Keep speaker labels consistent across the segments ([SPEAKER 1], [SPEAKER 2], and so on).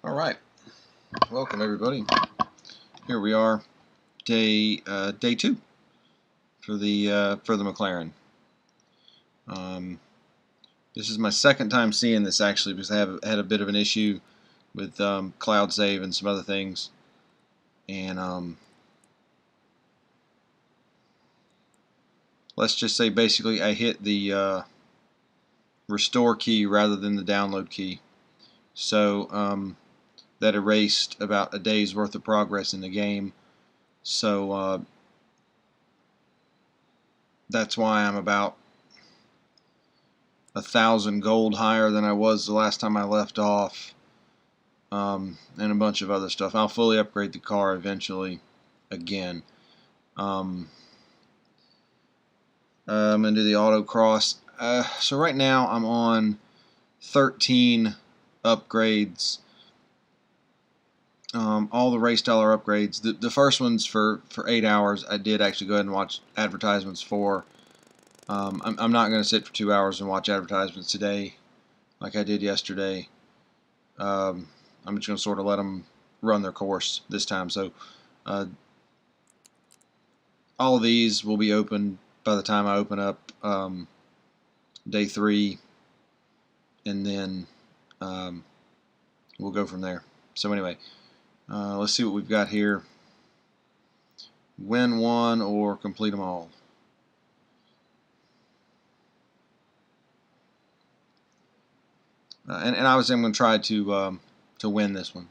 [SPEAKER 1] All right, welcome everybody. Here we are, day 2 for the McLaren. This is my second time seeing this actually because I had a bit of an issue with cloud save and some other things, and let's just say basically I hit the restore key rather than the download key, so that erased about a day's worth of progress in the game. So that's why I'm about 1,000 gold higher than I was the last time I left off, and a bunch of other stuff. I'll fully upgrade the car eventually again. I'm going to do the autocross. So right now I'm on 13 upgrades. All the race dollar upgrades. The first one's for 8 hours. I did actually go ahead and watch advertisements for. I'm not going to sit for 2 hours and watch advertisements today like I did yesterday. I'm just going to sort of let them run their course this time. So all of these will be open by the time I open up day 3, and then we'll go from there. So anyway, let's see what we've got here. Win one or complete them all. And obviously I'm going to try to win this one.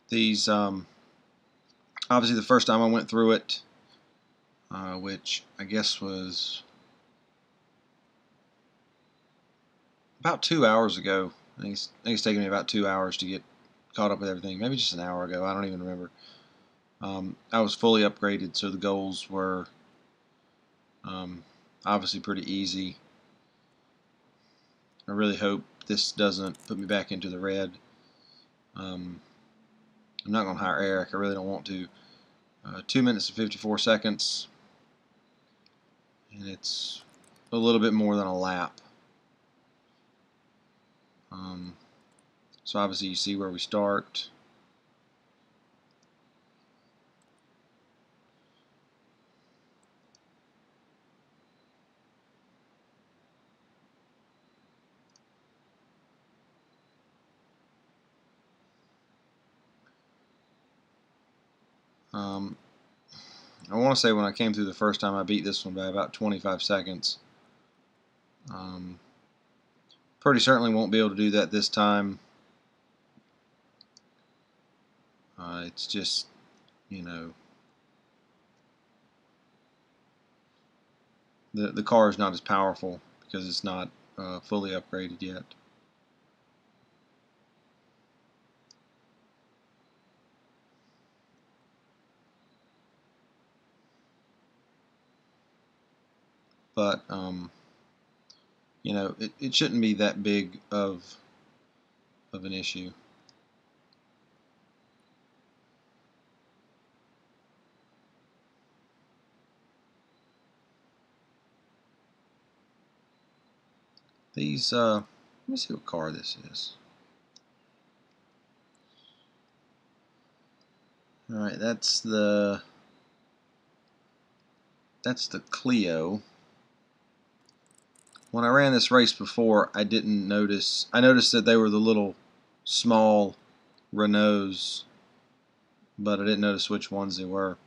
[SPEAKER 1] These obviously the first time I went through it, which I guess was about 2 hours ago. I think it's taken me about 2 hours to get caught up with everything. Maybe just an hour ago. I don't even remember. I was fully upgraded, so the goals were obviously pretty easy. I really hope this doesn't put me back into the red. I'm not going to hire Eric. I really don't want to. 2 minutes and 54 seconds, and it's a little bit more than a lap. So obviously you see where we start. I want to say when I came through the first time I beat this one by about 25 seconds. Pretty certainly won't be able to do that this time. It's just, you know, the car is not as powerful because it's not fully upgraded yet. But you know, it shouldn't be that big of an issue. These let me see what car this is. All right, that's the Clio. When I ran this race before, I didn't notice. I noticed that they were the little small Renaults, but I didn't notice which ones they were.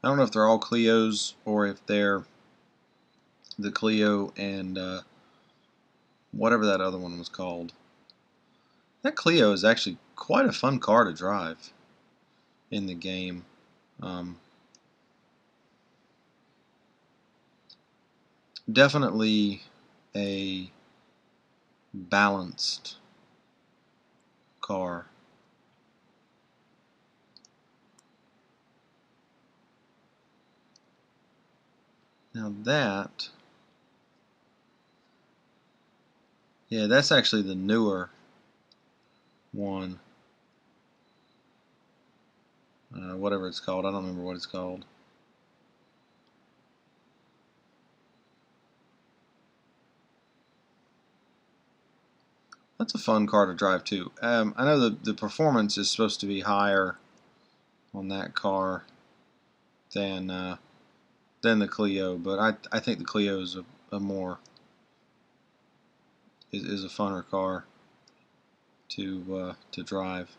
[SPEAKER 1] I don't know if they're all Clios or if they're the Clio and whatever that other one was called. That Clio is actually quite a fun car to drive in the game. Definitely a balanced car. Now that, yeah, that's actually the newer one. Whatever it's called, I don't remember what it's called. That's a fun car to drive too. I know the performance is supposed to be higher on that car than the Clio, but I think the Clio is a more is a funner car to drive.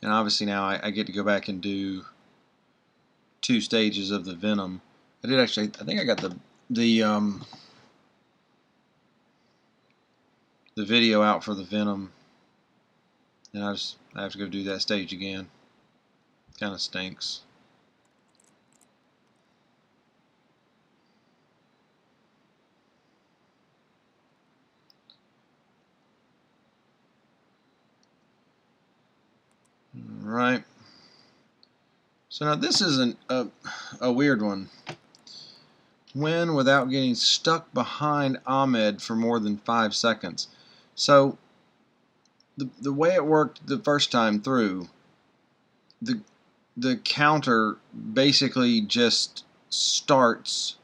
[SPEAKER 1] And obviously now I get to go back and do 2 stages of the Venom. I did actually. I think I got the video out for the Venom, and I have to go do that stage again. Kind of stinks. All right. So now this is a weird one. Win without getting stuck behind Ahmed for more than 5 seconds. So the way it worked the first time through, the counter basically just starts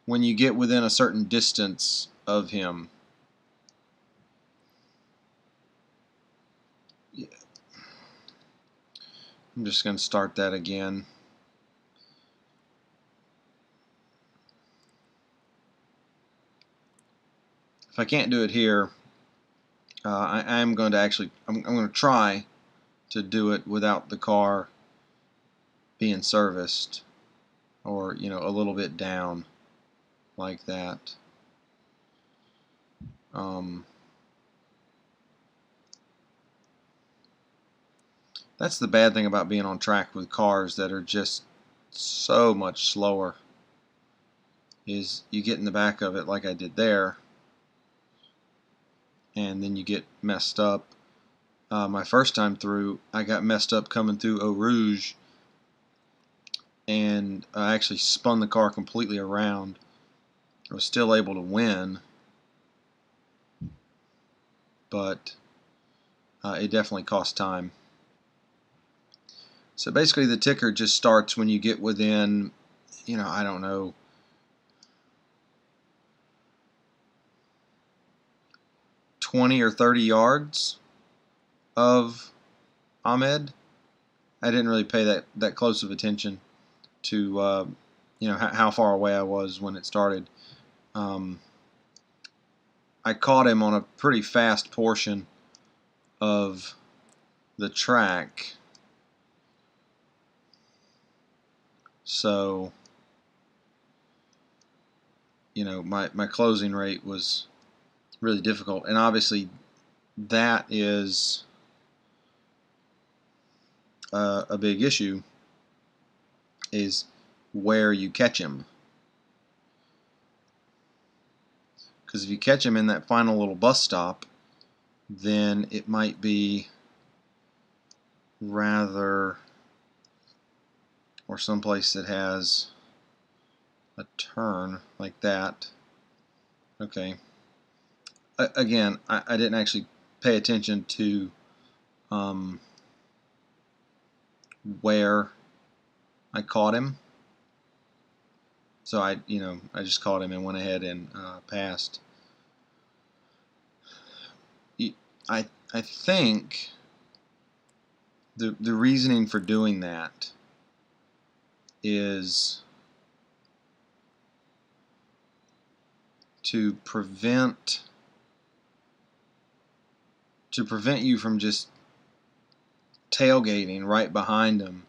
[SPEAKER 1] when you get within a certain distance of him. Yeah. I'm just going to start that again. If I can't do it here, I'm going to try to do it without the car being serviced, or a little bit down like that. That's the bad thing about being on track with cars that are just so much slower, is you get in the back of it like I did there, and then you get messed up. My first time through, I got messed up coming through Eau Rouge, and I actually spun the car completely around. I was still able to win, but it definitely cost time. So basically the ticker just starts when you get within, I don't know, 20 or 30 yards of Ahmed. I didn't really pay that close of attention to how far away I was when it started. I caught him on a pretty fast portion of the track, so my closing rate was really difficult, and obviously that is a big issue, is where you catch him. Because if you catch him in that final little bus stop, then it might be rather, or someplace that has a turn like that. Okay. Again, I didn't actually pay attention to where I caught him. So I just caught him and went ahead and passed. I think the reasoning for doing that is to prevent you from just tailgating right behind him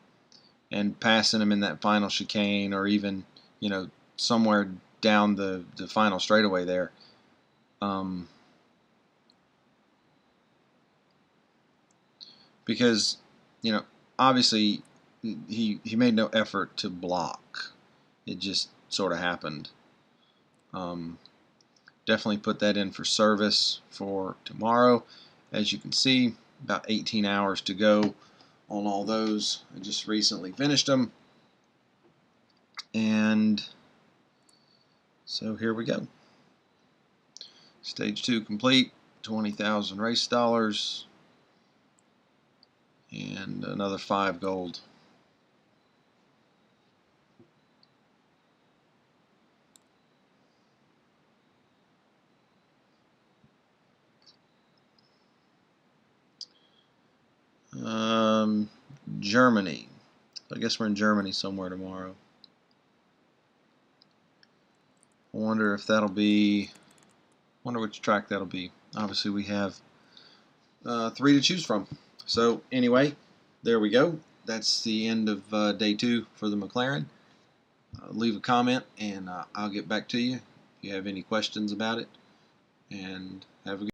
[SPEAKER 1] and passing him in that final chicane, or even somewhere down the final straightaway there. Because obviously he made no effort to block. It just sort of happened. Definitely put that in for service for tomorrow. as you can see, about 18 hours to go on all those. I just recently finished them, and so here we go. Stage 2 complete, 20,000 race dollars, and another 5 gold. Germany. I guess we're in Germany somewhere tomorrow. I wonder if that'll be, wonder which track that'll be. Obviously we have 3 to choose from. So anyway, there we go. That's the end of day 2 for the McLaren. Leave a comment and I'll get back to you if you have any questions about it. And have a good